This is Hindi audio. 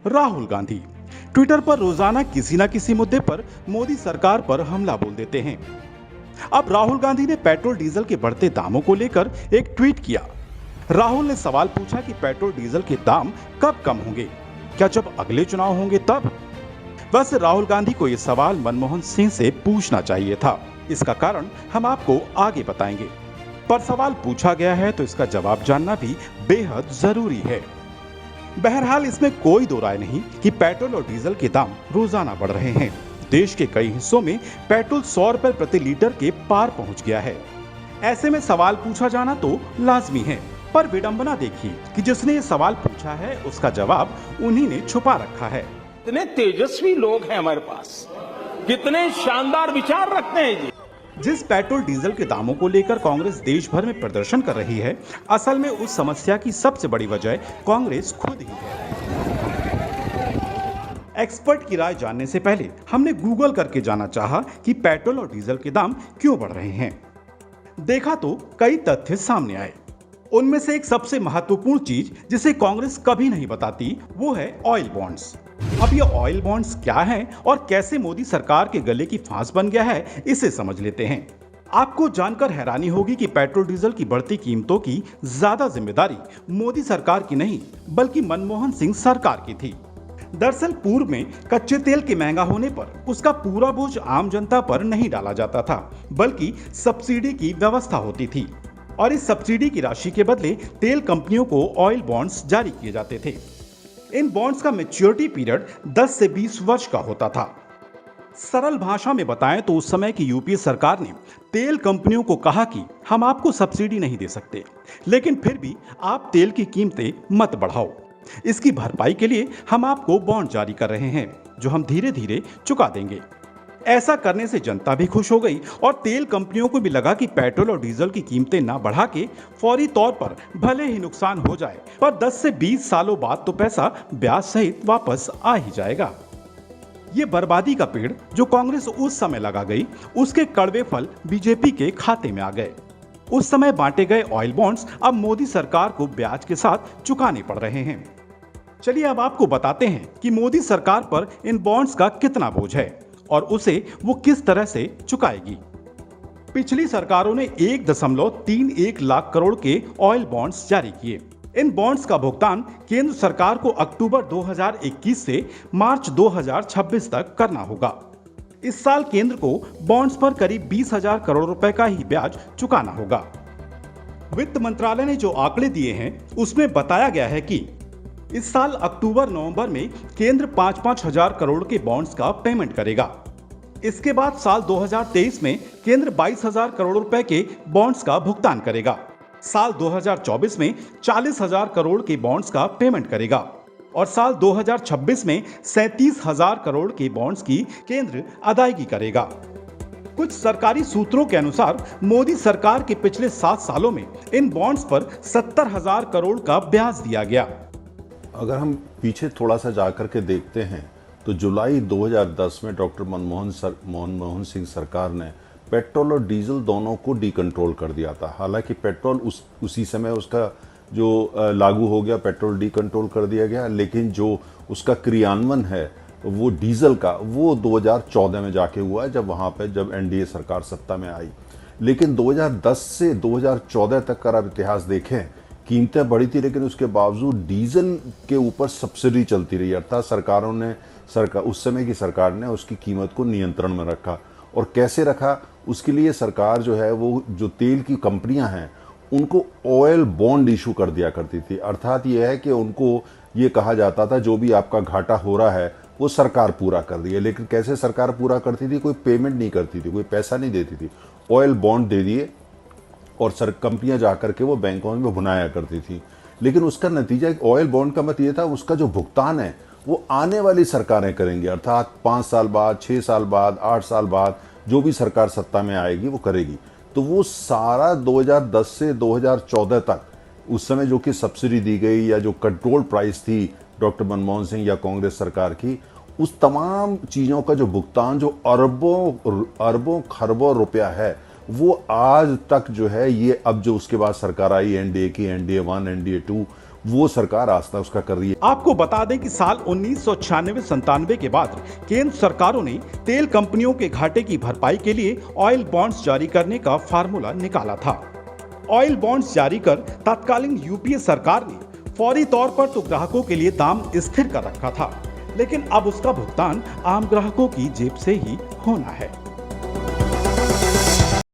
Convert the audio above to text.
राहुल गांधी ट्विटर पर रोजाना किसी न किसी मुद्दे पर मोदी सरकार पर हमला बोल देते हैं। अब राहुल गांधी ने पेट्रोल डीजल के बढ़ते दामों को लेकर एक ट्वीट किया। राहुल ने सवाल पूछा कि पेट्रोल डीजल के दाम कब कम होंगे, क्या जब अगले चुनाव होंगे तब? वैसे राहुल गांधी को यह सवाल मनमोहन सिंह से पूछना चाहिए था। इसका कारण हम आपको आगे बताएंगे, पर सवाल पूछा गया है तो इसका जवाब जानना भी बेहद जरूरी है। बहरहाल इसमें कोई दो राय नहीं कि पेट्रोल और डीजल के दाम रोजाना बढ़ रहे हैं। देश के कई हिस्सों में पेट्रोल 100 रुपए प्रति लीटर के पार पहुंच गया है। ऐसे में सवाल पूछा जाना तो लाजमी है, पर विडंबना देखिए कि जिसने ये सवाल पूछा है उसका जवाब उन्हीं ने छुपा रखा है। कितने तेजस्वी लोग हैं हमारे पास, कितने शानदार विचार रखते हैं जी। जिस पेट्रोल डीजल के दामों को लेकर कांग्रेस देश भर में प्रदर्शन कर रही है, असल में उस समस्या की सबसे बड़ी वजह कांग्रेस खुद ही है। एक्सपर्ट की राय जानने से पहले हमने गूगल करके जाना चाहा कि पेट्रोल और डीजल के दाम क्यों बढ़ रहे हैं। देखा तो कई तथ्य सामने आए। उनमें से एक सबसे महत्वपूर्ण चीज जिसे कांग्रेस कभी नहीं बताती वो है ऑयल बॉन्ड्स। अब ये ऑयल बॉन्ड्स क्या हैं और कैसे मोदी सरकार के गले की फांस बन गया है, इसे समझ लेते हैं। आपको जानकर हैरानी होगी कि पेट्रोल डीजल की बढ़ती कीमतों की ज्यादा जिम्मेदारी मोदी सरकार की नहीं बल्कि मनमोहन सिंह सरकार की थी। दरअसल पूर्व में कच्चे तेल के महंगा होने पर उसका पूरा बोझ आम जनता पर नहीं डाला जाता था, बल्कि सब्सिडी की व्यवस्था होती थी और इस सब्सिडी की राशि के बदले तेल कंपनियों को ऑयल बॉन्ड्स जारी किए जाते थे। इन बॉन्ड्स का मैच्योरिटी पीरियड 10 से 20 वर्ष का होता था। सरल भाषा में बताएं तो उस समय की यूपीए सरकार ने तेल कंपनियों को कहा कि हम आपको सब्सिडी नहीं दे सकते, लेकिन फिर भी आप तेल की कीमतें मत बढ़ाओ। इसकी भरपाई के लिए हम आपको बॉन्ड जारी कर रहे हैं जो हम धीरे धीरे चुका देंगे। ऐसा करने से जनता भी खुश हो गई और तेल कंपनियों को भी लगा कि पेट्रोल और डीजल की कीमतें ना बढ़ा के फौरी तौर पर भले ही नुकसान हो जाए, पर 10 से 20 सालों बाद तो पैसा ब्याज सहित वापस आ ही जाएगा। ये बर्बादी का पेड़ जो कांग्रेस उस समय लगा गई, उसके कड़वे फल बीजेपी के खाते में आ गए। उस समय बांटे गए ऑयल बॉन्ड्स अब मोदी सरकार को ब्याज के साथ चुकाने पड़ रहे हैं। चलिए अब आपको बताते हैं कि मोदी सरकार पर इन बॉन्ड्स का कितना बोझ है और उसे वो किस तरह से चुकाएगी। पिछली सरकारों ने 1.31 लाख करोड़ के ऑयल बॉन्ड्स जारी किए। इन बॉन्ड्स का भुगतान केंद्र सरकार को अक्टूबर 2021 से मार्च 2026 तक करना होगा। इस साल केंद्र को बॉन्ड्स पर करीब 20,000 करोड़ रुपए का ही ब्याज चुकाना होगा। वित्त मंत्रालय ने जो आंकड़े दिए हैं उसमें बताया गया है कि इस साल अक्टूबर-नवंबर में केंद्र 5-5 हजार करोड़ के बॉन्ड्स का पेमेंट करेगा। इसके बाद साल 2023 में केंद्र 22,000 करोड़ रुपए के बॉन्ड्स का भुगतान करेगा। साल 2024 में 40,000 करोड़ के बॉन्ड्स का पेमेंट करेगा और साल 2026 में 37,000 करोड़ के बॉन्ड्स की केंद्र अदायगी करेगा। कुछ सरकारी सूत्रों के अनुसार मोदी सरकार के पिछले 7 सालों में इन बॉन्ड्स पर 70,000 करोड़ का ब्याज दिया गया। अगर हम पीछे थोड़ा सा जाकर के देखते हैं तो जुलाई 2010 में डॉक्टर मनमोहन सिंह सरकार ने पेट्रोल और डीजल दोनों को डीकंट्रोल कर दिया था। हालांकि पेट्रोल उसी समय उसका जो लागू हो गया, पेट्रोल डीकंट्रोल कर दिया गया, लेकिन जो उसका क्रियान्वयन है वो डीजल का वो 2014 में जाके हुआ, जब एनडीए सरकार सत्ता में आई। लेकिन 2010 से 2014 तक का आप इतिहास देखें, कीमतें बढ़ी थी, लेकिन उसके बावजूद डीजल के ऊपर सब्सिडी चलती रही। अर्थात उस समय की सरकार ने उसकी कीमत को नियंत्रण में रखा। और कैसे रखा, उसके लिए सरकार जो है वो जो तेल की कंपनियां हैं उनको ऑयल बॉन्ड इशू कर दिया करती थी। अर्थात ये है कि उनको ये कहा जाता था जो भी आपका घाटा हो रहा है वो सरकार पूरा कर रही है। लेकिन कैसे सरकार पूरा करती थी, कोई पेमेंट नहीं करती थी, कोई पैसा नहीं देती थी, ऑयल बॉन्ड दे दिए और कंपनियां जाकर के वो बैंकों में भुनाया करती थी। लेकिन उसका नतीजा ऑयल बॉन्ड का मत ये था, उसका जो भुगतान है वो आने वाली सरकारें करेंगी। अर्थात 5 साल बाद, 6 साल बाद, 8 साल बाद जो भी सरकार सत्ता में आएगी वो करेगी। तो वो सारा 2010 से 2014 तक उस समय जो कि सब्सिडी दी गई या जो कंट्रोल प्राइस थी डॉक्टर मनमोहन सिंह या कांग्रेस सरकार की, उस तमाम चीज़ों का जो भुगतान जो अरबों खरबों रुपया है वो आज तक जो है ये अब जो उसके बाद सरकार आई एनडीए की, एनडीए 1, एनडीए 2, वो सरकार आस्था उसका कर रही है। आपको बता दें कि साल 1996-97 के बाद केंद्र सरकारों ने तेल कंपनियों के घाटे की भरपाई के लिए ऑयल बॉन्ड्स जारी करने का फार्मूला निकाला था। ऑयल बॉन्ड्स जारी कर तत्कालीन यूपीए सरकार ने फौरी तौर पर तो ग्राहकों के लिए दाम स्थिर कर रखा था, लेकिन अब उसका भुगतान आम ग्राहकों की जेब से ही होना है।